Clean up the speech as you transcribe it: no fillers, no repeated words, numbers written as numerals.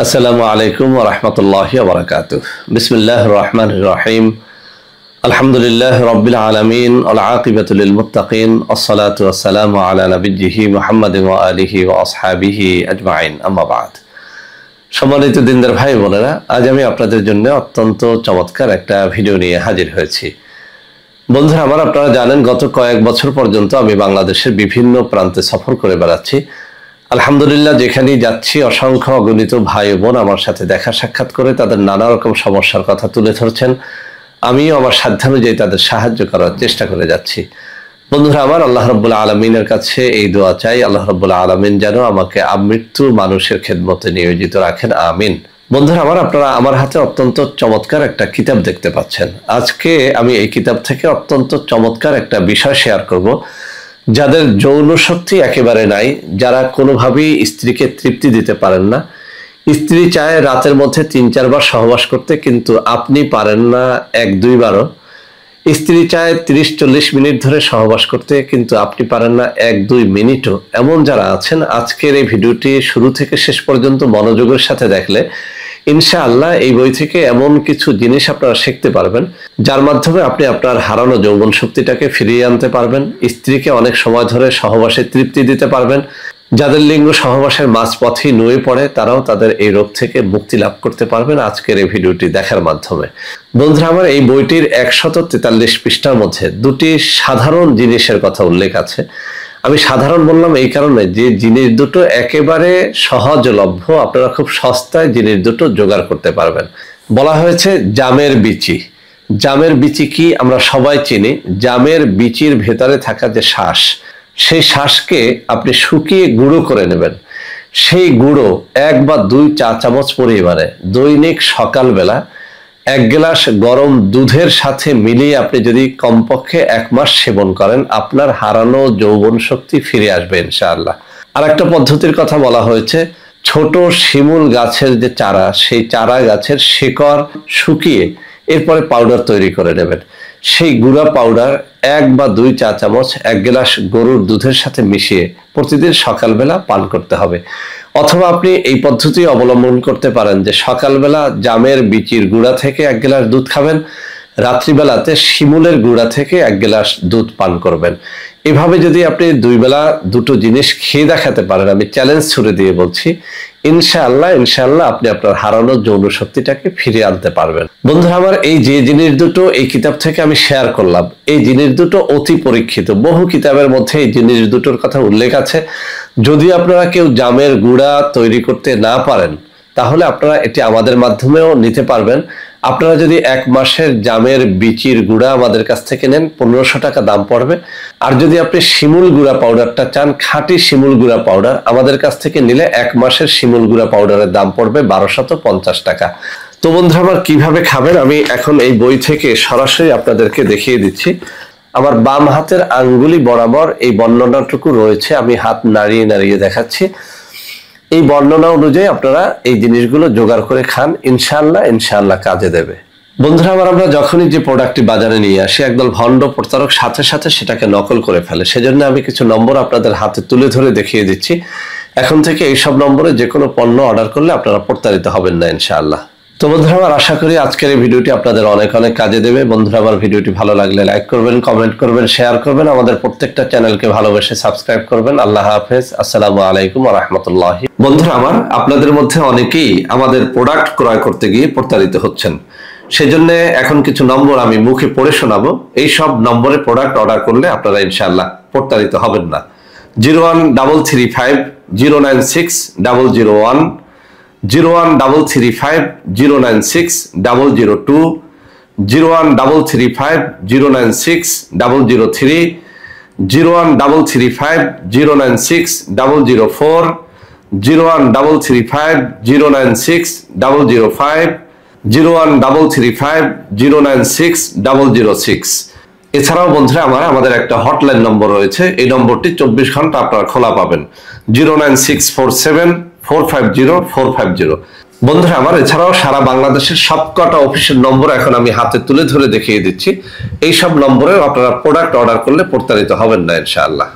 আসসালামু আলাইকুম ওয়া রাহমাতুল্লাহি ওয়া বারাকাতুহু। বিসমিল্লাহির রহমানির রহিম। আলহামদুলিল্লাহি রাব্বিল আলামিন ওয়াল আকিবাতু লিল মুত্তাকিন ওয়াসসালাতু ওয়াসসালামু আলা নাবিয়্যিহি মুহাম্মাদিন ওয়া আলিহি ওয়া আসহাবিহি আজমাইন। আম্মা বা'দ। সম্মানিত দিনদার ভাই বোনেরা, আজ আমি আপনাদের জন্য অত্যন্ত চমৎকার একটা ভিডিও নিয়ে হাজির হয়েছি। বন্ধুরা আমার, আপনারা জানেন গত কয়েক বছর পর্যন্ত আমি বাংলাদেশের বিভিন্ন প্রান্তে সফর করে বেড়াচ্ছি। আলহামদুলিল্লাহ, যেখানেই যাচ্ছি অসংখ্য অগণিত ভাই বোন আমার সাথে দেখা সাক্ষাৎ করে তাদের নানা রকম সমস্যার কথা তুলে ধরছেন। আমিও আমার সাধ্যানুযায়ী তাদের সাহায্য করার চেষ্টা করে যাচ্ছি। বন্ধুরা আমার, আল্লাহ রাব্বুল আলামিনের কাছে এই দোয়া চাই, আল্লাহ রাব্বুল আলামিন যেন আমাকে আমৃত্যু মানুষের খেদমতে নিয়োজিত রাখেন, আমিন। বন্ধুরা আমার, আপনারা আমার হাতে অত্যন্ত চমৎকার একটা কিতাব দেখতে পাচ্ছেন। আজকে আমি এই কিতাব থেকে অত্যন্ত চমৎকার একটা বিষয় শেয়ার করব। যাদের যৌন শক্তি একেবারে নাই, যারা কোনোভাবেই স্ত্রীকে তৃপ্তি দিতে পারেন না, স্ত্রী চায় রাতের মধ্যে ৩-৪ বার সহবাস করতে, কিন্তু আপনি পারেন না ১-২ বারও। স্ত্রী চায় ৩০-৪০ মিনিট ধরে সহবাস করতে, কিন্তু আপনি পারেন না ১-২ মিনিটও। এমন যারা আছেন, আজকের এই ভিডিওটি শুরু থেকে শেষ পর্যন্ত মনোযোগের সাথে দেখলে ইনশাআল্লাহ এই বই থেকে এমন কিছু জিনিস আপনারা শিখতে পারবেন, যার মাধ্যমে আপনি আপনার হারানো যৌবন শক্তিটাকে ফিরিয়ে আনতে পারবেন, স্ত্রীকে অনেক সময় ধরে সহবাসে তৃপ্তি দিতে পারবেন। যাদের লিঙ্গ সহবাসের মাঝপথেই নুয়ে পড়ে, তারাও তাদের এই রোগ থেকে মুক্তি লাভ করতে পারবেন আজকের এই ভিডিওটি দেখার মাধ্যমে। বন্ধুরা আমার, এই বইটির ১৪৩ পৃষ্ঠার মধ্যে দুটি সাধারণ জিনিসের কথা উল্লেখ আছে। আমি সাধারণ বললাম এই কারণে যে জিনিস দুটো একেবারে সহজলভ্য, আপনারা খুব সস্তায় জিনিস দুটো জোগাড় করতে পারবেন। বলা হয়েছে জামের বিচি। জামের বিচি কি আমরা সবাই চিনি। জামের বিচির ভেতরে থাকা যে শ্বাস, সেই শ্বাসকে আপনি শুকিয়ে গুঁড়ো করে নেবেন। সেই গুঁড়ো ১ বা ২ চা চামচ পরিমাণে দৈনিক সকালবেলা ১ গ্লাস গরম দুধের সাথে মিলিয়ে আপনি যদি কমপক্ষে ১ মাস সেবন করেন, আপনার হারানো যৌবন শক্তি ফিরে আসবে ইনশাআল্লাহ। আর একটা পদ্ধতির কথা বলা হয়েছে, ছোট শিমুল গাছের যে চারা, সেই চারা গাছের শিকড় শুকিয়ে এরপরে পাউডার তৈরি করে নেবেন। সেই গুঁড়া পাউডার ১ বা ২ চা চামচ ১ গ্লাস গরুর দুধের সাথে মিশিয়ে প্রতিদিন সকালবেলা পান করতে হবে। অথবা আপনি এই পদ্ধতি অবলম্বন করতে পারেন যে সকালবেলা জামের বিচির গুঁড়া থেকে ১ গ্লাস দুধ খাবেন, রাত্রিবেলাতে শিমুলের গুঁড়া থেকে ১ গ্লাস দুধ পান করবেন। এভাবে যদি আপনি ২ বেলা দুটো জিনিস খেয়ে দেখাতে পারেন, আমি চ্যালেঞ্জ ছুড়ে দিয়ে বলছি, ইনশাআল্লাহ আপনি আপনার হারানো যৌন শক্তিটাকে ফিরিয়ে আনতে পারবেন। বন্ধুরা আমার, এই যে জিনিস দুটো এই কিতাব থেকে আমি শেয়ার করলাম, এই জিনিস দুটো অতি পরীক্ষিত। বহু কিতাবের মধ্যে এই জিনিস দুটোর কথা উল্লেখ আছে। যদি আপনারা কেউ জামের গুঁড়া তৈরি করতে না পারেন, তাহলে আপনারা এটি আমাদের মাধ্যমেও নিতে পারবেন। আপনারা যদি ১ মাসের জামের বিচির গুঁড়া আমাদের কাছ থেকে নেন, ১৫০০ টাকা দাম পড়বে। আর যদি আপনি শিমুল গুঁড়া পাউডারটা চান, খাঁটি শিমুল গুঁড়া পাউডার, আমাদের কাছ থেকে নিলে ১ মাসের শিমুল গুঁড়া পাউডারের দাম পড়বে ১২৫০ টাকা। তো বন্ধুরা আমার, কিভাবে খাবেন আমি এখন এই বই থেকে সরাসরি আপনাদেরকে দেখিয়ে দিচ্ছি। আমার বাম হাতের আঙ্গুলি বরাবর এই বর্ণনাটুকু রয়েছে, আমি হাত নাড়িয়ে নাড়িয়ে দেখাচ্ছি। এই বর্ণনা অনুযায়ী আপনারা এই জিনিসগুলো জোগাড় করে খান, ইনশাআল্লাহ কাজে দেবে। বন্ধুরা আমার, আমরা যখনই যে প্রোডাক্টটি বাজারে নিয়ে আসি, একদল ভণ্ড প্রতারক সাথে সাথে সেটাকে নকল করে ফেলে। সেজন্য আমি কিছু নম্বর আপনাদের হাতে তুলে ধরে দেখিয়ে দিচ্ছি। এখন থেকে এইসব নম্বরে যে কোনো পণ্য অর্ডার করলে আপনারা প্রতারিত হবেন না ইনশাআল্লাহ। তো বন্ধুরা আমার, আশা করি আজকের এই ভিডিওটি আপনাদের অনেক কাজে দেবে। বন্ধুরা আমার, ভিডিওটি ভালো লাগলে লাইক করবেন, কমেন্ট করবেন, শেয়ার করবেন, আমাদের প্রত্যেকটা চ্যানেলকে ভালোবেসে সাবস্ক্রাইব করবেন। আল্লাহ হাফেজ। আসসালামু আলাইকুম ওয়া রাহমাতুল্লাহি। বন্ধুরা আমার, আপনাদের মধ্যে অনেকেই আমাদের প্রোডাক্ট ক্রয় করতে গিয়ে প্রতারিত হচ্ছেন। সেজন্য এখন কিছু নম্বর আমি মুখে পড়ে শোনাবো। এই সব নম্বরে প্রোডাক্ট অর্ডার করলে আপনারা ইনশাআল্লাহ প্রতারিত হবেন না। 01335 096 001, 01335 096 002, 01335 096 003, 01335 096 004, 01335 096 005, 01335 096 006। এছাড়াও বন্ধুরা আমার, আমাদের একটা হটলাইন নম্বর রয়েছে। এই নম্বরটি ২৪ ঘন্টা আপনারা খোলা পাবেন, 09647 450 450। বন্ধুরা আমার, এছাড়াও সারা বাংলাদেশের সবকটা অফিসের নম্বর এখন আমি হাতে তুলে ধরে দেখিয়ে দিচ্ছি। এই সব নম্বরেও আপনারা প্রোডাক্ট অর্ডার করলে প্রতারিত হবেন না ইনশাআল্লাহ।